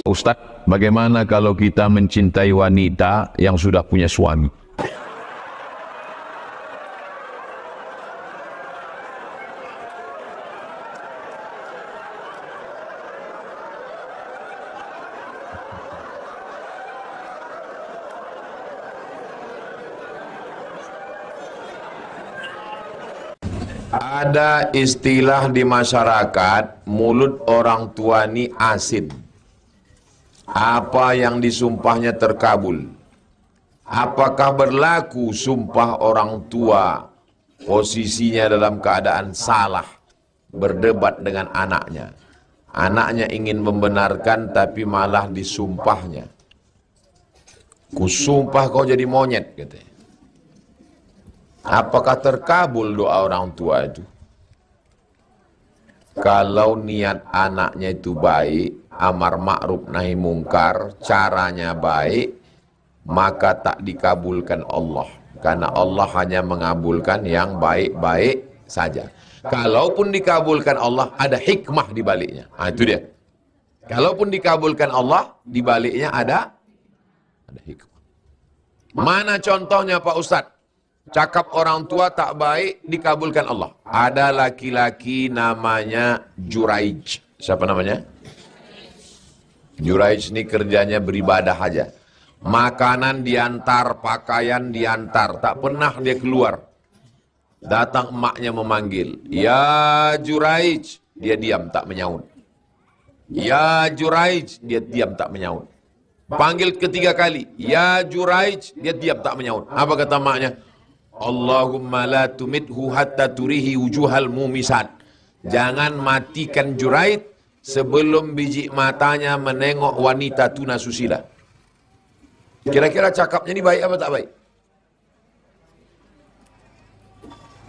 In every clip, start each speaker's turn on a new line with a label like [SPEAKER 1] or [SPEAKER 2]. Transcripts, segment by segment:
[SPEAKER 1] Ustadz, bagaimana kalau kita mencintai wanita yang sudah punya suami?
[SPEAKER 2] Ada istilah di masyarakat, mulut orang tua ini asin. Apa yang disumpahnya terkabul. Apakah berlaku sumpah orang tua posisinya dalam keadaan salah, berdebat dengan anaknya. Anaknya ingin membenarkan tapi malah disumpahnya. Kusumpah kau jadi monyet, katanya. Apakah terkabul doa orang tua itu? Kalau niat anaknya itu baik, amar ma'ruf nahi mungkar, caranya baik, maka tak dikabulkan Allah. Karena Allah hanya mengabulkan yang baik-baik saja. Kalaupun dikabulkan Allah, ada hikmah di baliknya. Nah, itu dia. Kalaupun dikabulkan Allah, di baliknya ada hikmah. Mana contohnya Pak Ustadz? Cakap orang tua tak baik dikabulkan Allah. Ada laki-laki namanya Juraij. Siapa namanya? Juraij ini kerjanya beribadah aja. Makanan diantar, pakaian diantar. Tak pernah dia keluar. Datang emaknya memanggil. Ya Juraij. Dia diam tak menyaut. Ya Juraij. Dia diam tak menyaut. Panggil ketiga kali. Ya Juraij. Dia diam tak menyaut. Apa kata emaknya? Allahumma la tumithu hatta turihi wujuhal mumisat. Jangan matikan Juraid sebelum biji matanya menengok wanita tuna susila. Kira-kira cakapnya ini baik apa tak baik?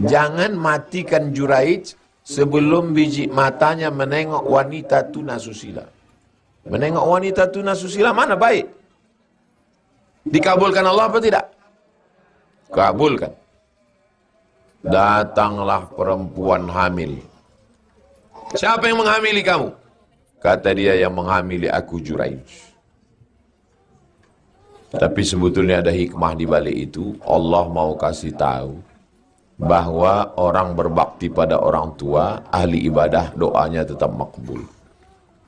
[SPEAKER 2] Jangan matikan Juraid sebelum biji matanya menengok wanita tuna susila. Menengok wanita tuna susila mana baik? Dikabulkan Allah apa tidak? Kabulkan. Datanglah perempuan hamil. Siapa yang menghamili kamu? Kata dia, yang menghamili aku Juraij. Tapi sebetulnya ada hikmah di balik itu. Allah mau kasih tahu bahwa orang berbakti pada orang tua, ahli ibadah, doanya tetap makbul.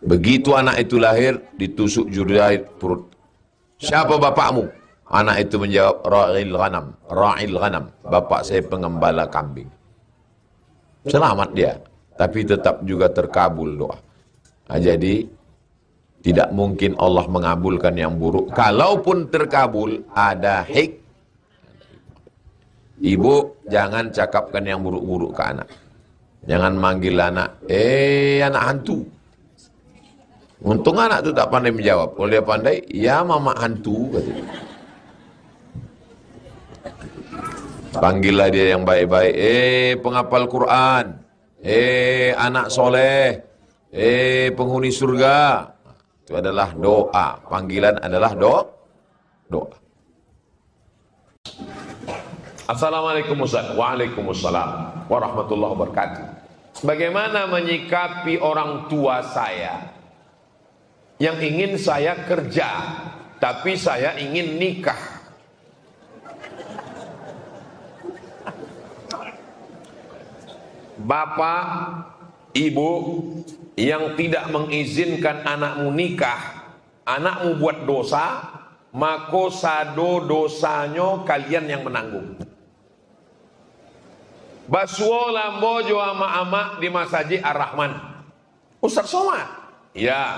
[SPEAKER 2] Begitu anak itu lahir, ditusuk Juraij perut. Siapa bapakmu? Anak itu menjawab, Ra'il ghanam. Ra'il ghanam. Bapak saya pengembala kambing. Selamat dia. Tapi tetap juga terkabul doa. Nah, jadi, tidak mungkin Allah mengabulkan yang buruk. Kalaupun terkabul, ada Ibu, jangan cakapkan yang buruk-buruk ke anak. Jangan manggil anak, anak hantu. Untung anak itu tak pandai menjawab. Kalau dia pandai, ya mama hantu, katanya. Panggillah dia yang baik-baik. Penghafal Quran. Anak soleh. Penghuni surga. Itu adalah doa. Panggilan adalah doa. Assalamualaikum Ustaz. Waalaikumsalam warahmatullahi wabarakatuh. Bagaimana menyikapi orang tua saya yang ingin saya kerja, tapi saya ingin nikah? Bapak, ibu yang tidak mengizinkan anakmu nikah, anakmu buat dosa, maka sado dosanya kalian yang menanggung. Basuo lambojo ama-ama di Masjid Ar-Rahman. Ustaz Somad, ya,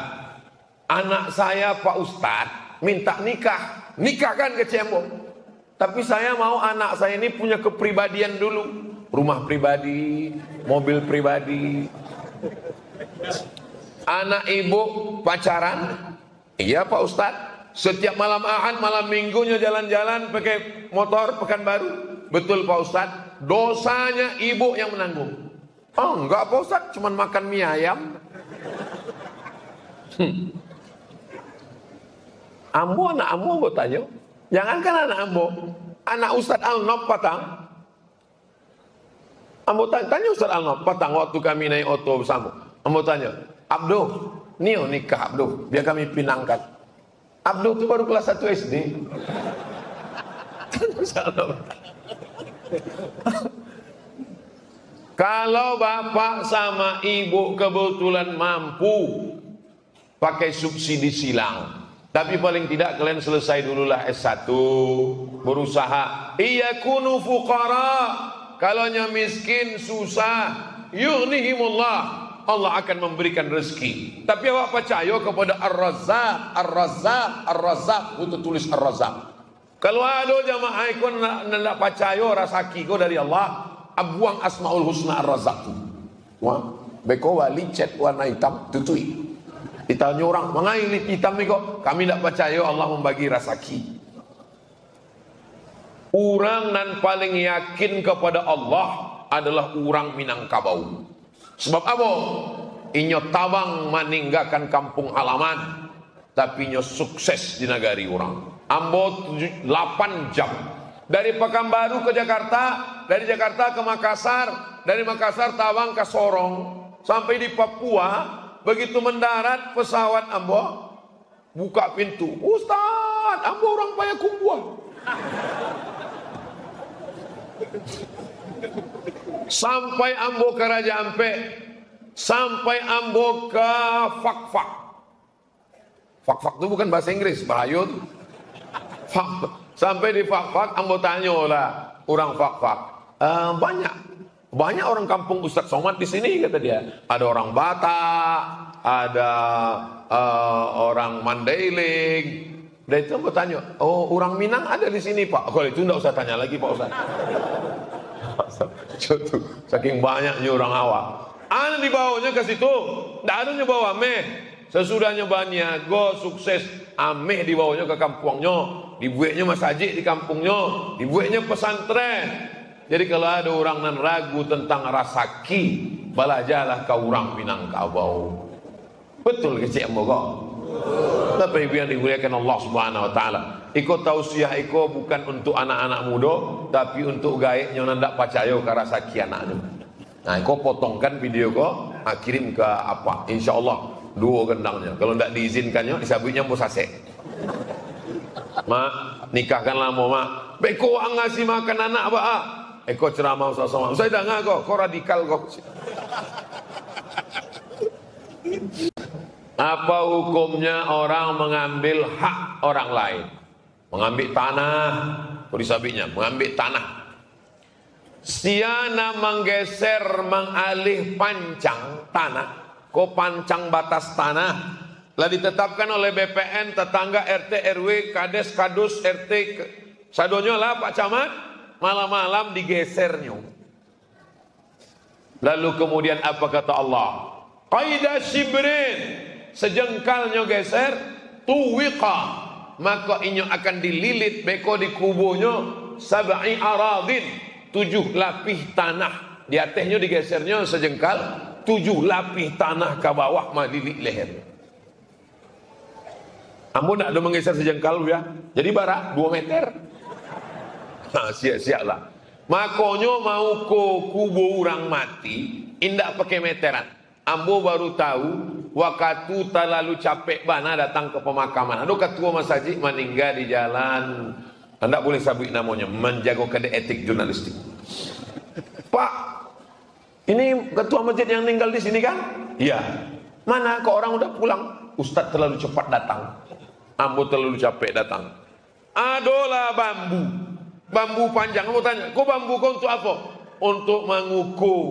[SPEAKER 2] anak saya Pak Ustadz minta nikah, nikahkan ke Cembong. Tapi saya mau anak saya ini punya kepribadian dulu. Rumah pribadi, mobil pribadi. Anak ibu pacaran, iya Pak Ustadz. Setiap malam Ahad, malam Minggunya jalan-jalan pakai motor Pekanbaru. Betul Pak Ustadz. Dosanya ibu yang menanggung. Oh enggak Pak Ustadz, cuman makan mie ayam. Ambo anak ambo tanya. Jangankan anak ambo, anak Ustadz Al-Nob Patang. Ambo tanya Ustaz Al-Nob Patang waktu kami naik oto bersama. Ambo tanya, Abdo, Nio nikah Abduh, biar kami pinangkan. Abduh itu baru kelas 1 SD. Kalau bapak sama ibu kebetulan mampu pakai subsidi silang, tapi paling tidak kalian selesai dululah S1, berusaha. Iyakunu fuqara, kalaunya miskin susah, yughnihimullah, Allah akan memberikan rezeki. Tapi awak percaya kepada Ar-Razzaq, Ar-Razzaq, Ar-Razzaq, untuk tulis Ar-Razzaq. Kalau ada jamaah ikut nak percaya rezeki ko dari Allah, abuang Asmaul Husna Ar-Razzaq tu. Wah, beko wali cat warna hitam tutui. Ditanya orang, "Mangai hitam ni kok?" Kami tak percaya Allah membagi rezeki. Orang nan paling yakin kepada Allah adalah orang Minangkabau. Sebab apa? Inyo tabang meninggalkan kampung halaman, tapi inyo sukses di negari orang. Ambo 8 jam. Dari Pekanbaru ke Jakarta, dari Jakarta ke Makassar, dari Makassar Tawang ke Sorong, sampai di Papua. Begitu mendarat pesawat Ambo, buka pintu, "Ustaz, Ambo orang Payakumbuh." Sampai Ambo ke Raja Ampe, sampai Ambo ke Fakfak. Fakfak itu bukan bahasa Inggris, bahaya tuh. Sampai di Fakfak, Ambo tanya lah orang Fakfak, banyak orang kampung Ustaz Somad di sini, kata dia. Ada orang Batak, ada orang Mandailing. Dan itu Ambo tanya, "Oh, orang Minang ada di sini, Pak?" Kalau itu enggak usah tanya lagi, Pak Ustaz. Saking banyaknya orang awak. Ana dibawanya ke situ, ndak ada nyebawa meh. Sesudah nyobanya, go sukses, ameh dibawanya ke kampungnya, dibuatnya masjid di kampungnya, dibuatnya pesantren. Jadi kalau ada orang nan ragu tentang rasaki, belajarlah ke orang Minangkabau. Betul ke cik kok? Tapi yang dimuliakan Allah Subhanahu wa taala. Iko tausiah iko bukan untuk anak-anak muda, tapi untuk gaeknya ndak percaya ke rasaki anaknya. Nah, iko potongkan video ko, kirim ke apa? Insyaallah 2 gendangnya. Kalau ndak diizinkannya, disabutnya mau sase. Mak, nikahkanlah mau mak. Beko ngasih makan anak apa? Eko ceramah sama. Saya dah ngako, kau radikal kok. Apa hukumnya orang mengambil hak orang lain? Mengambil tanah, disabitnya, mengambil tanah. Siana menggeser, mengalih pancang tanah, ko pancang batas tanah, lah ditetapkan oleh BPN, tetangga, RT, RW, Kades, Kadus, RT, sadonyo lah Pak Camat, malam-malam digesernya. Lalu kemudian apa kata Allah? Qaidah shibrin, sejengkalnya geser, tuwiqa, maka inyo akan dililit beko di kubunya, sab'i aradin, 7 lapih tanah. Di atasnya digesernya sejengkal, 7 lapih tanah ke bawah malilit leher. Ambo nak ada menggeser sejengkal ya. Jadi barak 2 meter. Nah, siap-siap lah. Makanya mau ke kubur orang mati, indak pakai meteran. Ambo baru tahu waktu terlalu capek bana datang ke pemakaman. Ada ketua masjid meninggal di jalan, anda boleh sabut namanya, menjaga kode etik jurnalistik. Pak, ini ketua masjid yang meninggal di sini kan? Iya. Mana kok orang udah pulang? Ustadz terlalu cepat datang. Ambo terlalu capek datang. Adalah bambu panjang. Kamu tanya, kok bambu kau untuk apa? Untuk mengukur.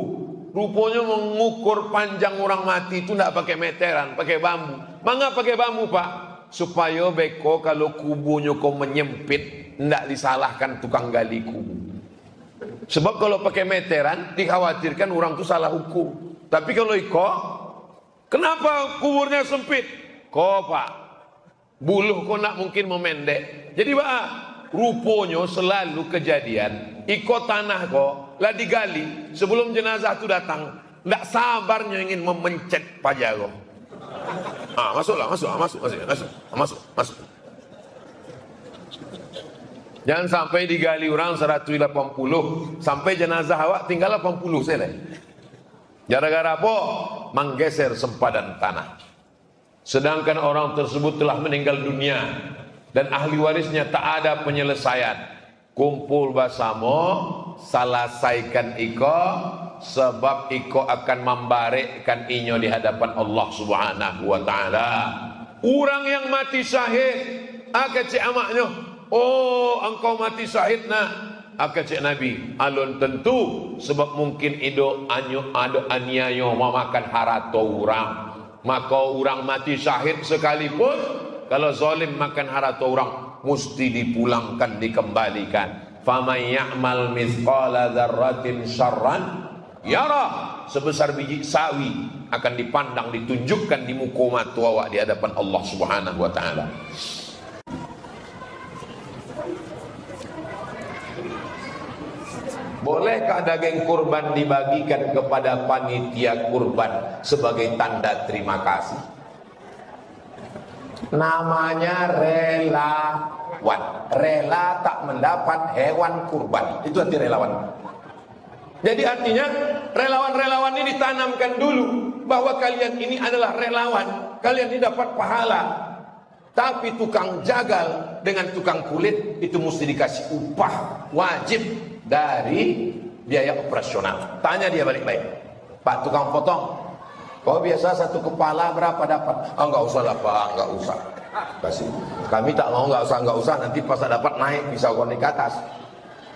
[SPEAKER 2] Rupanya mengukur panjang orang mati itu tidak pakai meteran, pakai bambu. Mangga pakai bambu Pak? Supaya beko kalau kubunya kau menyempit, tidak disalahkan tukang gali kubu. Sebab kalau pakai meteran, dikhawatirkan orang itu salah hukum. Tapi kalau iko, kenapa kuburnya sempit? Kok Pak, buluh kau nak mungkin memendek. Jadi Pak, rupanya selalu kejadian, iko tanah kok lah digali sebelum jenazah itu datang, tidak sabarnya ingin memencet pajak. Masuk. Jangan sampai digali orang 180, sampai jenazah awak tinggal 80 selesai. Gara-gara apa? Menggeser sempadan tanah. sedangkan orang tersebut telah meninggal dunia dan ahli warisnya tak ada penyelesaian, kumpul basamo, selesaikan iko, sebab iko akan membarekkan inyo di hadapan Allah Subhanahu wa taala. Orang yang mati syahid, cik amaknya, oh engkau mati syahid nak, cik Nabi, alun tentu sebab mungkin ido aniayo memakan harato orang, maka orang mati syahid sekalipun kalau zalim makan harato orang mesti dipulangkan, dikembalikan. Faman ya'mal mithqala dzarratin syarran yara, sebesar biji sawi akan dipandang, ditunjukkan di muka mata awak di hadapan Allah Subhanahu wa taala. Bolehkah daging kurban dibagikan kepada panitia kurban sebagai tanda terima kasih? Namanya relawan. Rela tak mendapat hewan kurban, itu arti relawan. Jadi artinya relawan-relawan ini ditanamkan dulu bahwa kalian ini adalah relawan, kalian ini dapat pahala. Tapi tukang jagal dengan tukang kulit itu mesti dikasih upah wajib dari biaya operasional. Tanya dia balik-balik, Pak tukang potong, kau biasa satu kepala berapa dapat? Enggak usah lah Pak, enggak usah. Kasih. Kami tak mau, enggak usah. Nanti pas dapat naik bisa kau naik ke atas.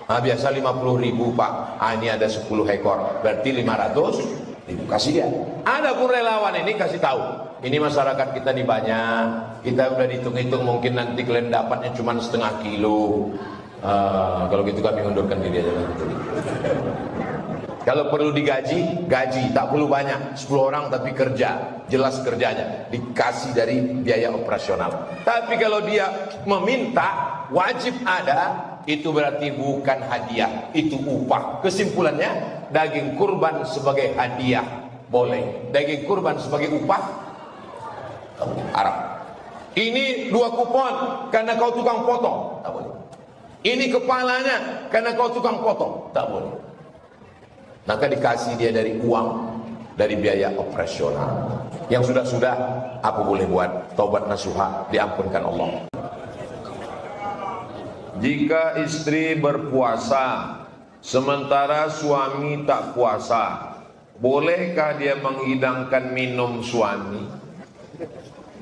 [SPEAKER 2] Biasa 50.000 Pak. Ini ada 10 ekor, berarti 500.000. Kasih dia. Ada pun relawan ini kasih tahu, ini masyarakat kita nih banyak, kita udah dihitung-hitung mungkin nanti kalian dapatnya cuma setengah kilo. Kalau gitu kami undurkan diri aja. Kalau perlu digaji, gaji, tak perlu banyak, 10 orang tapi kerja, jelas kerjanya, dikasih dari biaya operasional. Tapi kalau dia meminta, wajib ada, itu berarti bukan hadiah, itu upah. Kesimpulannya, daging kurban sebagai hadiah boleh, daging kurban sebagai upah haram. Ini 2 kupon karena kau tukang potong, tak boleh. Ini kepalanya karena kau tukang potong, tak boleh. Maka dikasih dia dari uang, dari biaya operasional. Yang sudah-sudah, apa boleh buat? Taubat nasuha, diampunkan Allah. Jika istri berpuasa sementara suami tak puasa, bolehkah dia menghidangkan minum suami?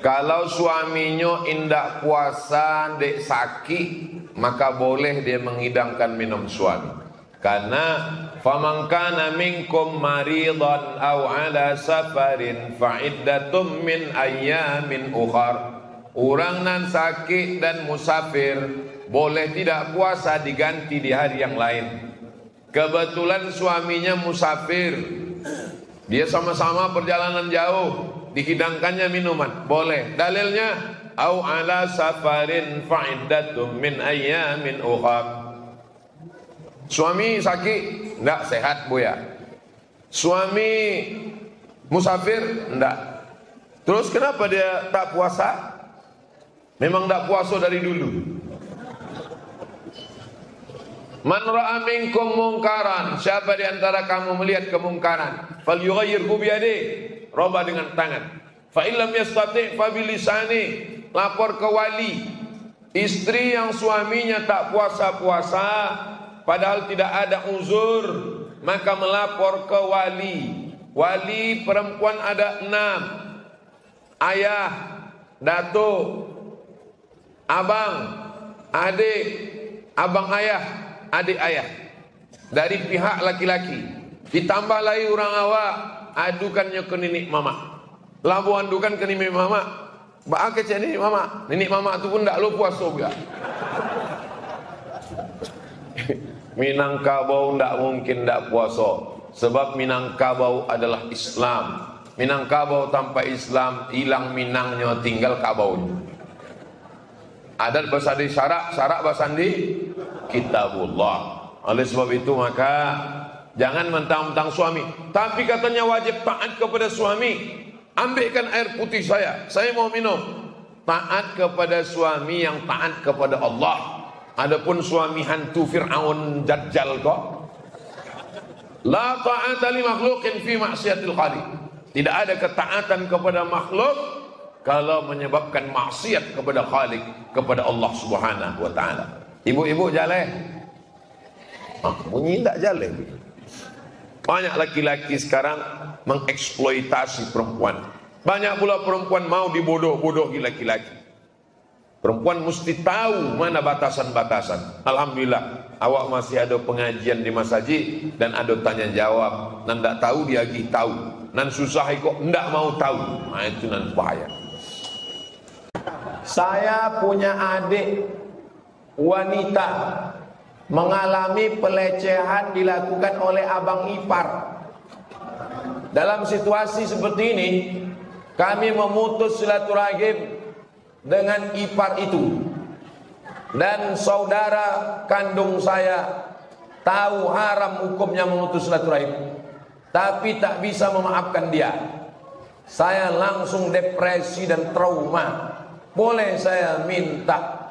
[SPEAKER 2] Kalau suaminya indak puasa, dek sakit, maka boleh dia menghidangkan minum suami. Karena faman kana minkum maridan aw ala safarin fa iddatum min ayyamin ukhar. Orang nan sakit dan musafir boleh tidak puasa, diganti di hari yang lain. Kebetulan suaminya musafir, dia sama-sama perjalanan jauh, dihidangkannya minuman, boleh. Dalilnya aw ala safarin fa iddatum min ayyamin ukhar. Suami sakit, enggak sehat buya. Suami musafir, enggak. Terus kenapa dia tak puasa? Memang tak puasa dari dulu. Man ra'a minkum mungkaran, siapa di antara kamu melihat kemungkaran, falyughayyirhu biyadihi, rubah dengan tangan. Fa illam yastati' fa bilisani, lapor ke wali. Istri yang suaminya tak puasa-puasa padahal tidak ada uzur, maka melapor ke wali. Wali perempuan ada 6. Ayah, datuk, abang, adik, abang ayah, adik ayah, dari pihak laki-laki. Ditambah lagi orang awak, adukannya ke nenek mama. Labu adukan ke nenek mama, bak kecil nenek mama. Nenek mama tu pun tak lu puasa juga. Minangkabau tidak mungkin tidak puasa, sebab Minangkabau adalah Islam. Minangkabau tanpa Islam hilang minangnya, tinggal kabaunya. Adat basandi syarak, syarak basandi kitabullah. Oleh sebab itu maka jangan mentang-mentang suami, tapi katanya wajib taat kepada suami. Ambilkan air putih saya mau minum. Taat kepada suami yang taat kepada Allah. Adapun suami hantu Fir'aun Dajjal kok, la ta'ata li makhluqin fi maksiatil khaliq. Tidak ada ketaatan kepada makhluk kalau menyebabkan maksiat kepada Khalik, kepada Allah Subhanahu wa taala. Ibu-ibu jaleh. Bunyi tak jaleh. Banyak laki-laki sekarang mengeksploitasi perempuan. Banyak pula perempuan mau dibodoh-bodohi laki-laki. Perempuan mesti tahu mana batasan-batasan. Alhamdulillah, awak masih ada pengajian di masjid dan ada tanya jawab. Nan tak tahu dia lagi tahu. Nan susah kok ndak mau tahu. Nah, itu nan bahaya.
[SPEAKER 3] Saya punya adik wanita mengalami pelecehan dilakukan oleh abang ipar. Dalam situasi seperti ini, kami memutus silaturahim dengan ipar itu. Dan saudara kandung saya tahu haram hukumnya memutus silaturahim, tapi tak bisa memaafkan dia. Saya langsung depresi dan trauma. Boleh saya minta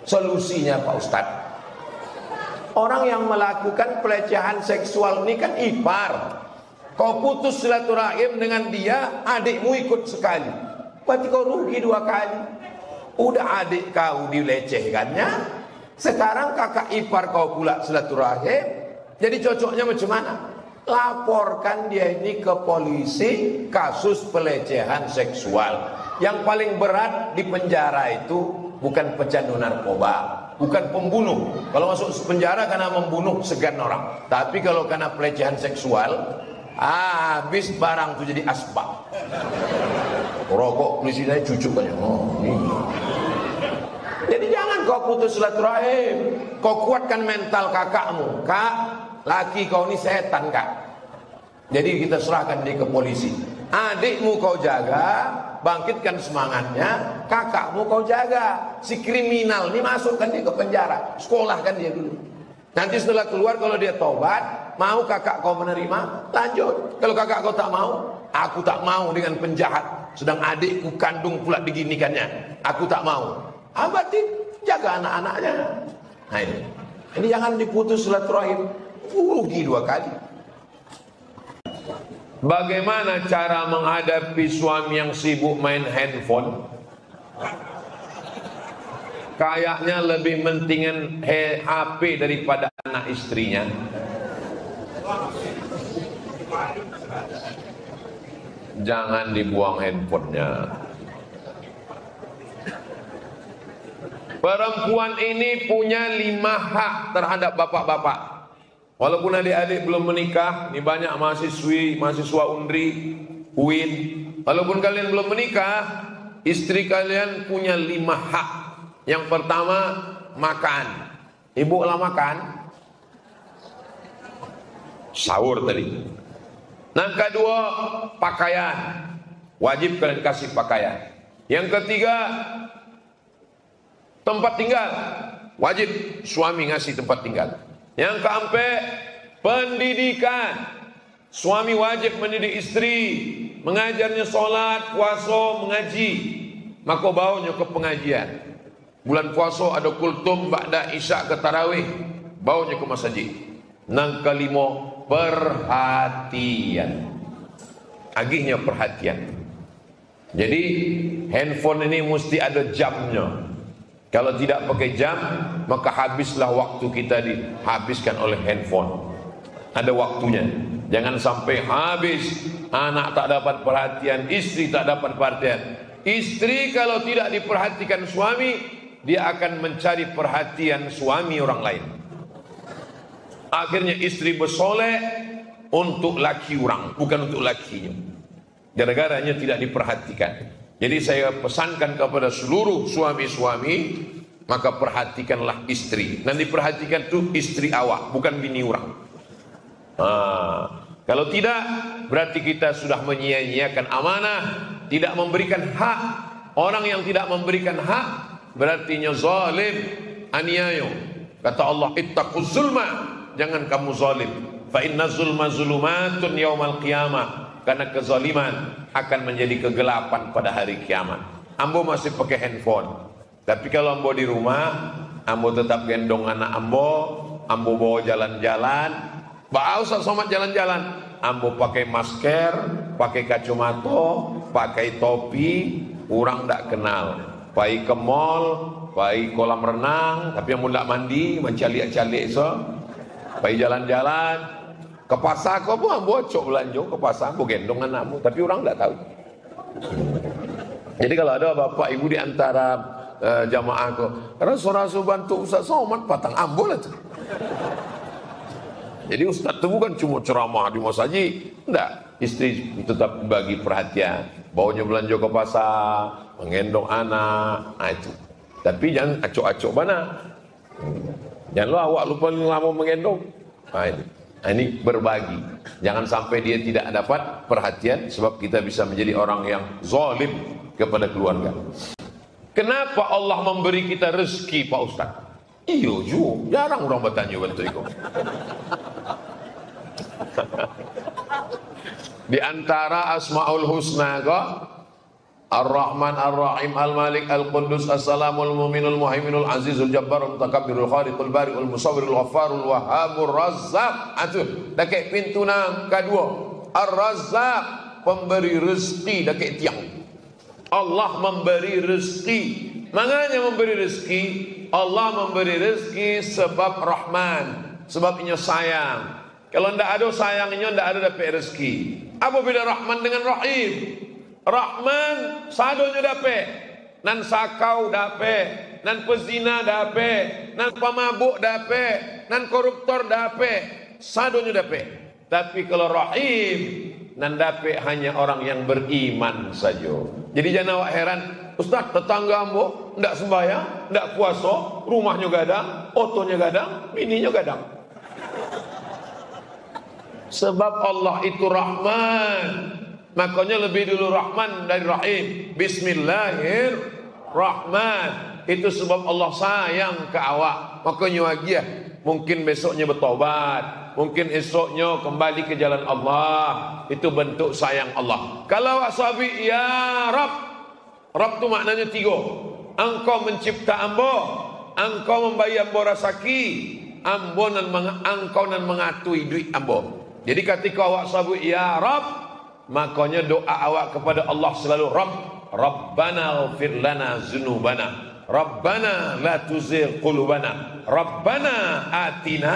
[SPEAKER 3] solusinya Pak Ustadz? Orang yang melakukan pelecehan seksual ini kan ipar. Kau putus silaturahim dengan dia, adikmu ikut sekali. Berarti kau rugi 2 kali. Udah adik kau dilecehkannya, sekarang kakak ipar kau pula silaturahim. Jadi cocoknya macam mana? Laporkan dia ini ke polisi, kasus pelecehan seksual. Yang paling berat di penjara itu bukan pecandu narkoba, bukan pembunuh. Kalau masuk penjara karena membunuh segan orang. Tapi kalau karena pelecehan seksual, habis barang itu jadi asbak. Rokok polisinya cucuk aja. Jadi jangan kau putus silaturahim. Kau kuatkan mental kakakmu. Kak, laki kau ini setan kak. Jadi kita serahkan dia ke polisi. Adikmu kau jaga, bangkitkan semangatnya. Kakakmu kau jaga. Si kriminal ini masukkan dia ke penjara, sekolahkan dia dulu. Nanti setelah keluar kalau dia tobat, mau kakak kau menerima, lanjut. Kalau kakak kau tak mau, aku tak mau dengan penjahat. Sedang adikku kandung pula diginikannya, aku tak mau. Berarti jaga anak-anaknya. Nah ini jangan diputus silaturahim, rugi 2 kali.
[SPEAKER 2] Bagaimana cara menghadapi suami yang sibuk main handphone? Kayaknya lebih mentingin HP daripada anak istrinya. Jangan dibuang handphonenya. Perempuan ini punya 5 hak terhadap bapak-bapak. Walaupun adik-adik belum menikah, ini banyak mahasiswa UNRI, UIN. Walaupun kalian belum menikah, istri kalian punya 5 hak. Yang pertama, makan. Ibu lah makan. Sahur tadi. Yang kedua, pakaian. Wajib kalian kasih pakaian. Yang ketiga, tempat tinggal. Wajib suami ngasih tempat tinggal. Yang keempat, pendidikan. Suami wajib mendidik istri, mengajarnya sholat, puasa, mengaji. Maka bawanya ke pengajian. Bulan puasa ada kultum ba'da isya ke tarawih, bawanya ke masjid. Yang kelima, perhatian. Agihnya perhatian. Jadi handphone ini mesti ada jamnya. Kalau tidak pakai jam, maka habislah waktu kita dihabiskan oleh handphone. Ada waktunya. Jangan sampai habis, anak tak dapat perhatian, istri tak dapat perhatian. Istri kalau tidak diperhatikan suami, dia akan mencari perhatian suami orang lain. Akhirnya istri bersoleh untuk laki orang, bukan untuk lakinya. Gara-garanya tidak diperhatikan. Jadi saya pesankan kepada seluruh suami-suami, maka perhatikanlah istri. Dan diperhatikan itu istri awak, bukan bini orang. Kalau tidak, berarti kita sudah menyia-nyiakan amanah, tidak memberikan hak. Orang yang tidak memberikan hak, berarti zalim, aniaya. Kata Allah, ittaquz zulma, jangan kamu zalim. Fa inna zulma zulumatun yaumal qiyamah. Karena kezaliman akan menjadi kegelapan pada hari kiamat. Ambo masih pakai handphone. Tapi kalau ambo di rumah, ambo tetap gendong anak ambo bawa jalan-jalan. Bau somat jalan-jalan. Ambo pakai masker, pakai kacamata, pakai topi,
[SPEAKER 3] orang tak kenal. Pergi ke mall, pergi kolam renang, tapi yang tak mandi, macam calik-calik so. Pergi jalan-jalan, ke pasar kau pun bocok belanja ke pasar, kau gendong anakmu, tapi orang tak tahu. Jadi kalau ada bapak ibu di antara jamaah kau, karena suara bantu Ustaz Somad patang ambul lah tu. Jadi Ustaz tu bukan cuma ceramah di masjid, enggak. Istri tetap bagi perhatian, bawanya belanja ke pasar, menggendong anak, itu. Tapi jangan acok-acok mana. Jangan lu awak lupa lama menggendong. Ini berbagi. Jangan sampai dia tidak dapat perhatian, sebab kita bisa menjadi orang yang zalim kepada keluarga. Kenapa Allah memberi kita rezeki, Pak Ustaz? Iyo ju, jarang orang bertanya bentuk itu. Di antara Asmaul Husna kok Ar-Rahman, Ar-Rahim, Al-Malik, Al-Quddus, As-Salamul Mu'minul Muhaiminul Azizul Jabbarul Mutakabbirul Khaliqul Bari'ul Musawwirul Ghaffarul Wahhabur Razzaq. Itu dekat pintu nang kedua. Ar-Razzaq, pemberi rezeki dekat tiang. Allah memberi rezeki. Maknanya memberi rezeki, Allah memberi rezeki sebab Rahman, sebab Nya sayang. Kalau ndak ada sayangnya, ndak ada dapat rezeki. Apa beda Rahman dengan Rahim? Rahman sadonya dapat, nan sakau dapat, nan pezina dapat, nan pemabuk dapat, nan koruptor dapat, sadonya dapat. Tapi kalau Rahim, nan dapat hanya orang yang beriman saja. Jadi jangan awak heran, Ustaz tetangga ambo ndak sembahyang, ndak puasa, rumahnya gadang, otonya gadang, bininya gadang. Sebab Allah itu Rahman, makanya lebih dulu Rahman dari Rahim. Bismillahirrahman. Itu sebab Allah sayang ke awak. Makanya wagia, mungkin besoknya bertobat, mungkin esoknya kembali ke jalan Allah. Itu bentuk sayang Allah. Kalau awak sabi, ya Rabb. Rabb itu maknanya tiga. Engkau mencipta ambo, engkau membayar ambo rasaki, ambo nan engkau nan mengatui duit ambo. Jadi ketika awak sabut ya Rabb, makanya doa awak kepada Allah selalu Rabb, Rabbana ighfir lana dzunubana, Rabbana la tuzigh qulubana, Rabbana atina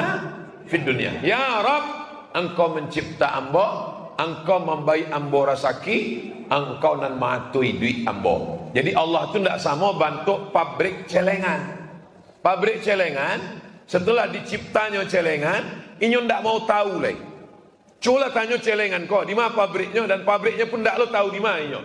[SPEAKER 3] fid dunya. Ya Rabb, engkau mencipta ambo, engkau membayi ambo rasaki, engkau nan matui duit ambo. Jadi Allah itu tidak sama bantu pabrik celengan. Pabrik celengan, setelah diciptanya celengan, ini tidak mau tahu lagi. Coba tanya celengan kau, di mana pabriknya, dan pabriknya pun tidak lo tahu di mana.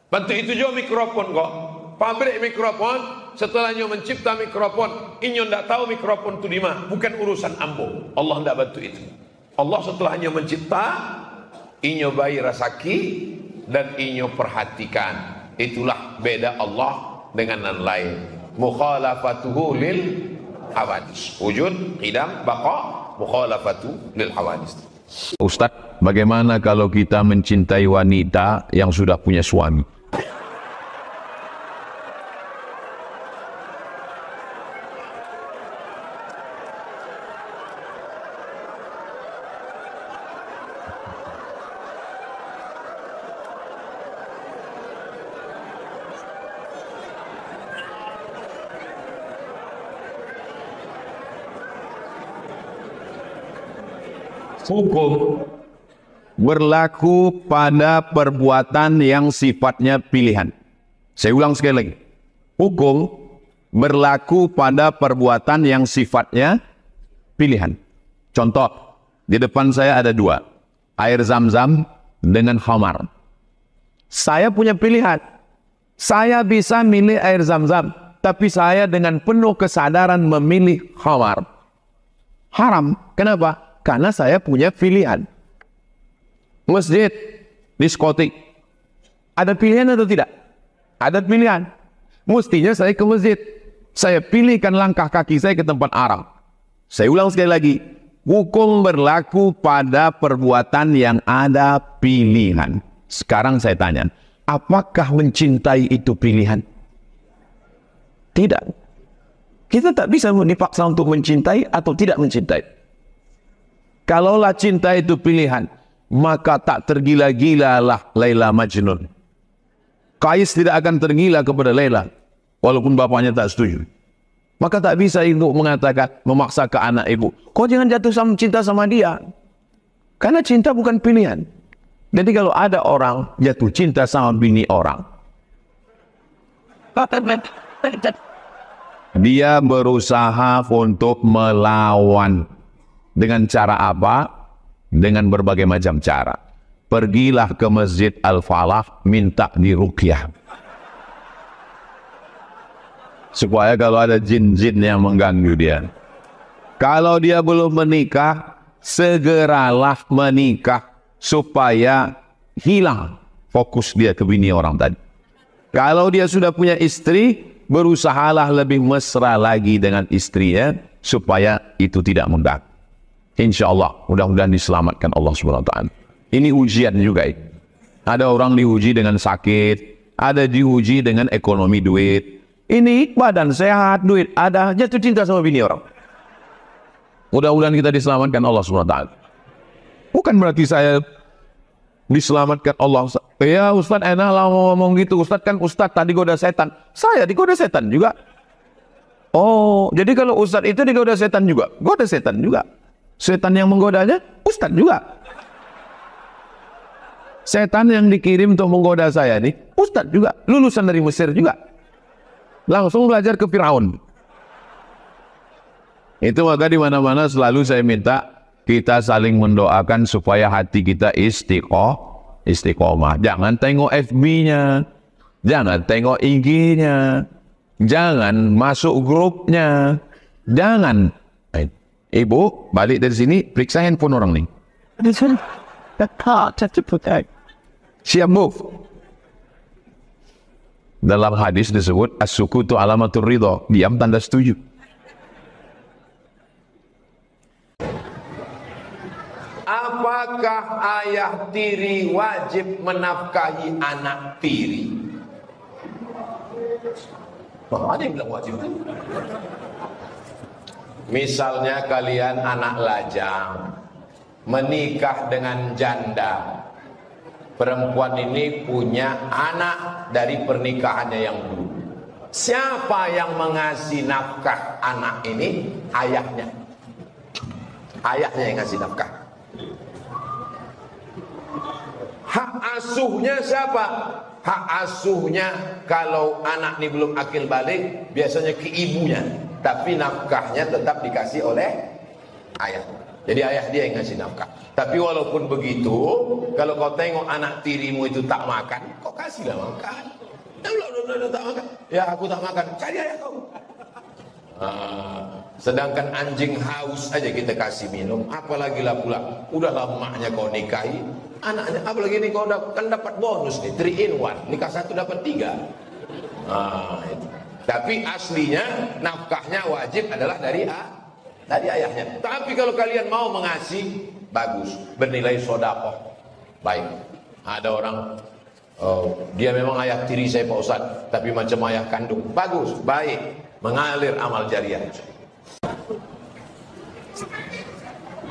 [SPEAKER 3] Bantu itu juga mikrofon kok. Pabrik mikrofon, setelahnya mencipta mikrofon, inyo tidak tahu mikrofon itu di mana. Bukan urusan ambo. Allah tidak bantu itu. Allah setelahnya mencipta, inyo bayi rasaki dan inyo perhatikan. Itulah beda Allah dengan yang lain. Mukhalafatuhu lil hawadis. Wujud, qidam, baqa. Mukhalafatu lil hawadis.
[SPEAKER 1] Ustadz, bagaimana kalau kita mencintai wanita yang sudah punya suami? Hukum berlaku pada perbuatan yang sifatnya pilihan. Saya ulang sekali lagi. Hukum berlaku pada perbuatan yang sifatnya pilihan. Contoh, di depan saya ada dua. Air zam-zam dengan khamar. Saya punya pilihan. Saya bisa milih air zam-zam, tapi saya dengan penuh kesadaran memilih khamar. Haram. Kenapa? Karena saya punya pilihan. Masjid, diskotik. Ada pilihan atau tidak? Ada pilihan. Mestinya saya ke masjid. Saya pilihkan langkah kaki saya ke tempat haram. Saya ulang sekali lagi. Hukum berlaku pada perbuatan yang ada pilihan. Sekarang saya tanya, apakah mencintai itu pilihan? Tidak. Kita tak bisa dipaksa untuk mencintai atau tidak mencintai. Kalaulah cinta itu pilihan, maka tak tergila-gilalah Laila Majnun. Qais tidak akan tergila kepada Laila, walaupun bapaknya tak setuju. Maka tak bisa ibu mengatakan, memaksa ke anak ibu, kau jangan jatuh cinta sama dia. Karena cinta bukan pilihan. Jadi kalau ada orang jatuh cinta sama bini orang, dia berusaha untuk melawan. Dengan cara apa? Dengan berbagai macam cara. Pergilah ke Masjid Al-Falah, minta diruqyah. Supaya kalau ada jin-jin yang mengganggu dia. Kalau dia belum menikah, segeralah menikah. Supaya hilang fokus dia ke bini orang tadi. Kalau dia sudah punya istri, berusahalah lebih mesra lagi dengan istrinya. Supaya itu tidak mengganggu. Insya Allah, mudah-mudahan diselamatkan Allah SWT. Ini ujian juga. Ada orang diuji dengan sakit, ada diuji dengan ekonomi duit. Ini badan sehat, duit ada, jatuh cinta sama bini orang. Mudah-mudahan kita diselamatkan Allah SWT. Bukan berarti saya diselamatkan Allah. Ya Ustaz enak lah ngomong gitu. Ustaz kan Ustaz tadi goda setan. Saya digoda setan juga. Oh, jadi kalau Ustaz itu digoda setan juga. Goda setan juga. Setan yang menggodanya, Ustaz juga. Setan yang dikirim untuk menggoda saya nih, Ustaz juga. Lulusan dari Mesir juga. Langsung belajar ke Firaun. Itu maka di mana-mana selalu saya minta kita saling mendoakan supaya hati kita istiqomah. Jangan tengok FB-nya, jangan tengok IG-nya, jangan masuk grupnya, jangan. Ibu, balik dari sini, periksa handphone orang ni. Siap move. Dalam hadis disebut, as-sukutu alamatur ridha. Diam tanda setuju.
[SPEAKER 3] Apakah ayah tiri wajib menafkahi anak tiri? Ada yang bilang wajib. Misalnya kalian anak lajang menikah dengan janda. Perempuan ini punya anak dari pernikahannya yang dulu. Siapa yang mengasih nafkah anak ini? Ayahnya. Ayahnya yang ngasih nafkah. Hak asuhnya siapa? Hak asuhnya kalau anak ini belum akil balik, biasanya ke ibunya. Tapi nafkahnya tetap dikasih oleh ayah. Jadi ayah dia yang ngasih nafkah. Tapi walaupun begitu, kalau kau tengok anak tirimu itu tak makan, kau kasihlah makan. Tak makan. Ya aku tak makan, cari ayah kau. Sedangkan anjing haus aja kita kasih minum, apalagi lah pula udahlah emaknya kau nikahi, anaknya apalagi ini kau kan dapat bonus nih, 3 in 1, nikah 1 dapat 3. Itu. Tapi aslinya nafkahnya wajib adalah dari ayahnya. Tapi kalau kalian mau mengasih, bagus, bernilai sedekah. Baik. Ada orang dia memang ayah tiri saya Pak Ustaz, tapi macam ayah kandung. Bagus, baik, mengalir amal jariah.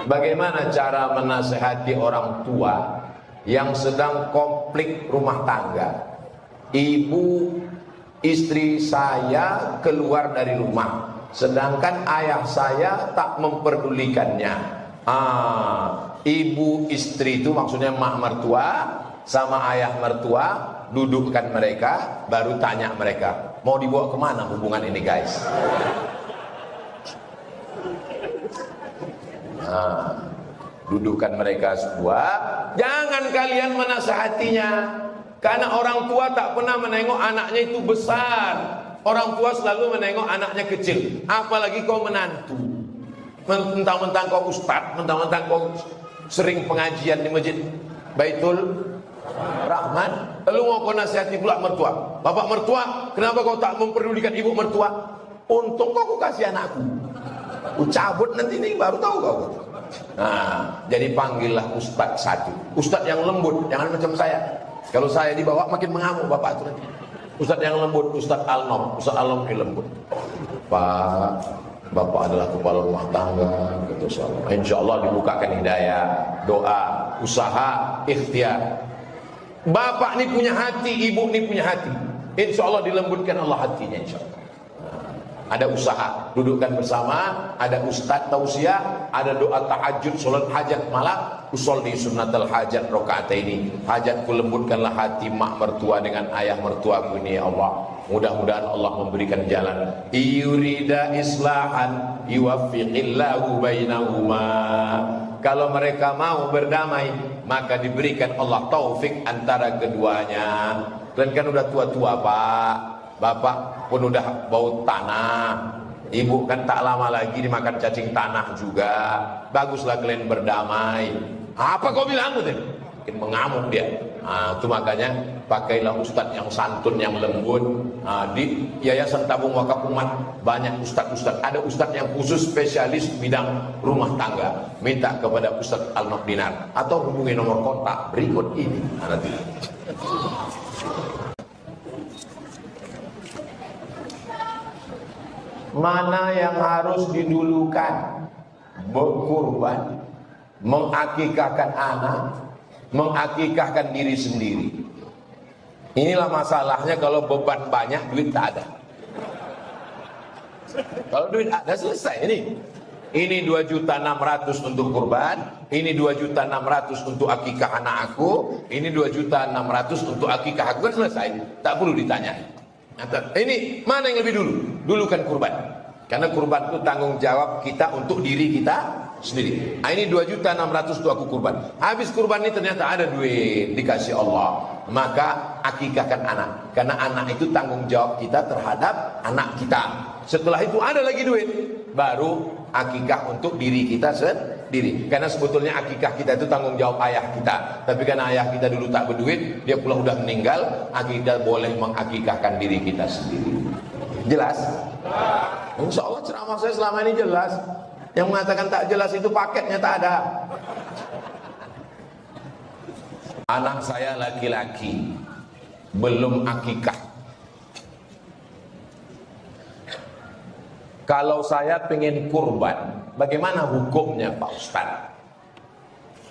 [SPEAKER 3] Bagaimana cara menasehati orang tua yang sedang konflik rumah tangga? Istri saya keluar dari rumah, sedangkan ayah saya tak memperdulikannya. Ibu istri itu maksudnya mak mertua sama ayah mertua, dudukkan mereka, baru tanya mereka, mau dibawa kemana hubungan ini guys? Dudukkan mereka semua, jangan kalian menasihatinya. Karena orang tua tak pernah menengok anaknya itu besar. Orang tua selalu menengok anaknya kecil. Apalagi kau menantu. Mentang-mentang kau ustaz, mentang-mentang kau sering pengajian di masjid Baitul Rahman, lalu mau kau nasihati pula mertua. Bapak mertua, kenapa kau tak memperdulikan ibu mertua? Untung kau kasih anakku. Ku cabut nanti nih baru tahu kau. Jadi panggillah ustaz satu. Ustaz yang lembut, jangan macam saya. Kalau saya dibawa makin mengamuk bapak itu nanti. Ustaz yang lembut, Ustaz Al-Nom. Ustaz Al-Nom yang lembut. Pak, bapak adalah kepala rumah tangga. Insya Allah dibukakan hidayah, doa, usaha, ikhtiar. Bapak ini punya hati, ibu ini punya hati. Insya Allah dilembutkan Allah hatinya, insya Allah. Ada usaha, dudukkan bersama, ada ustadz tausiah, ada doa tahajud, sholat hajat malam, usolli sunnatal hajat rakaat ini. Hajatku lembutkanlah hati mak mertua dengan ayah mertuaku ini ya Allah. Mudah-mudahan Allah memberikan jalan. Yurida islahan yuwaffiqillahu bainahuma. Kalau mereka mau berdamai, maka diberikan Allah taufik antara keduanya. Kalian kan udah tua-tua Pak, Bapak pun udah bau tanah, ibu kan tak lama lagi dimakan cacing tanah juga. Baguslah kalian berdamai. Apa kau bilang gitu? Mungkin mengamuk dia. Itu makanya pakailah ustadz yang santun, yang lembut. Di Yayasan Tabung Wakaf Umat banyak ustadz-ustadz. Ada ustadz yang khusus spesialis bidang rumah tangga. Minta kepada Ustadz Al-Naqdinar atau hubungi nomor kontak berikut ini. Nanti. Mana yang harus didulukan? Berkurban, mengakikahkan anak, mengakikahkan diri sendiri. Inilah masalahnya kalau beban banyak, duit tak ada. Kalau duit ada selesai ini. Ini 2.600.000 untuk kurban, ini 2.600.000 untuk akikah anak aku, ini 2.600.000 untuk akikah aku, kan selesai. Tak perlu ditanya. Ini mana yang lebih dulu? Dulukan kurban. Karena kurban itu tanggung jawab kita untuk diri kita sendiri. Ini 2.600.000 itu aku kurban. Habis kurban ini ternyata ada duit dikasih Allah, maka akikahkan anak. Karena anak itu tanggung jawab kita terhadap anak kita. Setelah itu ada lagi duit, baru akikah untuk diri kita sendiri. Karena sebetulnya akikah kita itu tanggung jawab ayah kita. Tapi karena ayah kita dulu tak berduit, dia pula udah meninggal, akikah boleh mengakikahkan diri kita sendiri. Jelas? Insya Allah ceramah saya selama ini jelas. Yang mengatakan tak jelas itu paketnya tak ada. Anak saya laki-laki belum akikah. Kalau saya pengen kurban, bagaimana hukumnya Pak Ustadz?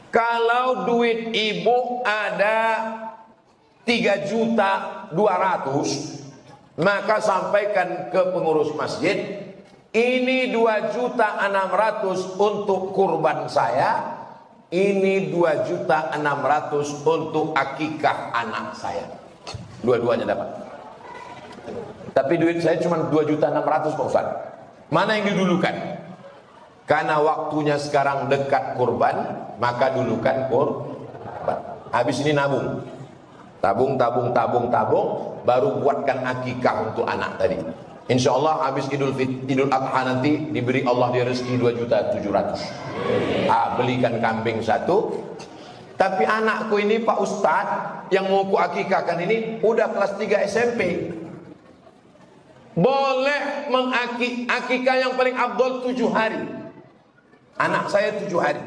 [SPEAKER 3] Kalau duit ibu ada 3.200.000, maka sampaikan ke pengurus masjid, ini 2.600.000 untuk kurban saya, ini 2.600.000 untuk akikah anak saya. Dua-duanya dapat. Tapi duit saya cuma 2.600.000 Pak Ustadz. Mana yang didulukan? Karena waktunya sekarang dekat kurban, maka dulukan kurban. Habis ini nabung. Tabung, baru buatkan akikah untuk anak tadi. Insya Allah habis Idul Adha nanti diberi Allah dia rezeki 2.700.000. Belikan kambing satu. Tapi anakku ini Pak Ustadz yang mau ku akikahkan ini udah kelas 3 SMP. Boleh mengakikah yang paling afdol 7 hari. Anak saya 7 hari.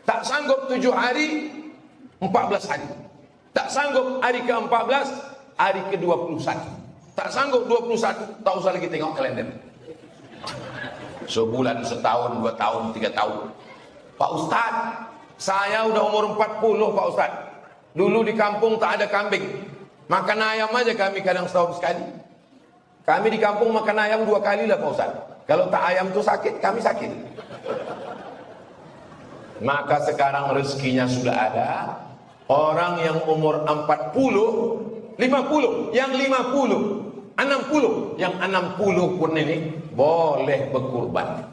[SPEAKER 3] Tak sanggup 7 hari, 14 hari. Tak sanggup hari ke-14, hari ke-21. Tak sanggup 21, tak usah lagi tengok kalender. Sebulan, setahun, 2 tahun, 3 tahun. Pak Ustadz, saya udah umur 40 Pak Ustadz. Dulu di kampung tak ada kambing. Makan ayam aja kami kadang setahun sekali. Kami di kampung makan ayam 2 kali lah Pak Ustaz. Kalau tak ayam tuh sakit, kami sakit. Maka sekarang rezekinya sudah ada. Orang yang umur 40, 50, yang 50, 60, yang 60 pun ini boleh berkurban.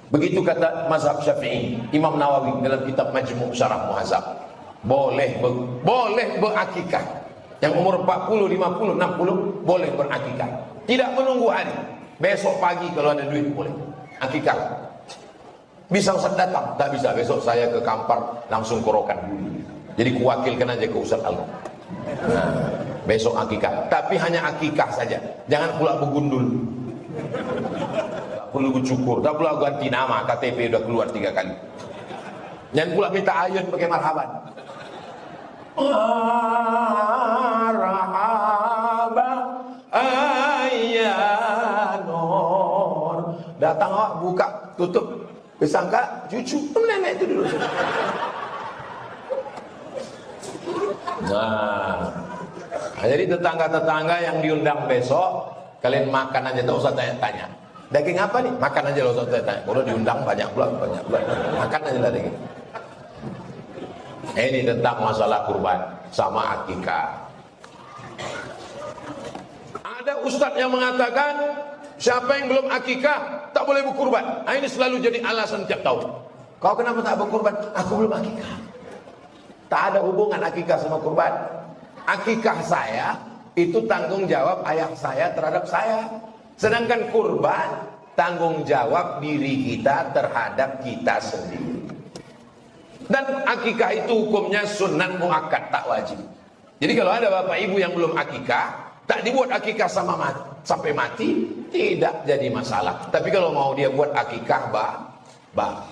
[SPEAKER 3] Begitu kata mazhab Syafi'i, Imam Nawawi dalam kitab Majmu' Syarah Muhadzab. Boleh berakikah. Yang umur 40, 50, 60 boleh berakikah. Tidak menunggu hari. Besok pagi kalau ada duit boleh akikah. Bisa Ustaz datang? Tak bisa. Besok saya ke Kampar langsung korokan dulu. Jadi kuwakilkan aja ke Ustaz Allah. Besok akikah. Tapi hanya akikah saja. Jangan pula begundul. Tak perlu cukur. Tak pula ganti nama. KTP udah keluar 3 kali. Jangan pula minta ayun pakai marhaban. Marhaba ayyanur. Datang awak buka tutup, disangka cucu nenek itu dulu. Nah, jadi tetangga-tetangga yang diundang besok, kalian makan aja, tak usah tanya-tanya. Daging apa nih? Makan aja, tak usah tanya-tanya. Kalau diundang banyak pula. Makan aja lah daging. Ini tentang masalah kurban sama akikah. Ada ustadz yang mengatakan siapa yang belum akikah tak boleh berkurban. Nah, ini selalu jadi alasan tiap tahun. Kau kenapa tak berkurban? Aku belum akikah. Tak ada hubungan akikah sama kurban. Akikah saya itu tanggung jawab ayah saya terhadap saya. Sedangkan kurban tanggung jawab diri kita terhadap kita sendiri. Dan akikah itu hukumnya sunnah muakkad, tak wajib. Jadi kalau ada bapak ibu yang belum akikah, tak dibuat akikah sampai mati, tidak jadi masalah. Tapi kalau mau dia buat akikah, bah.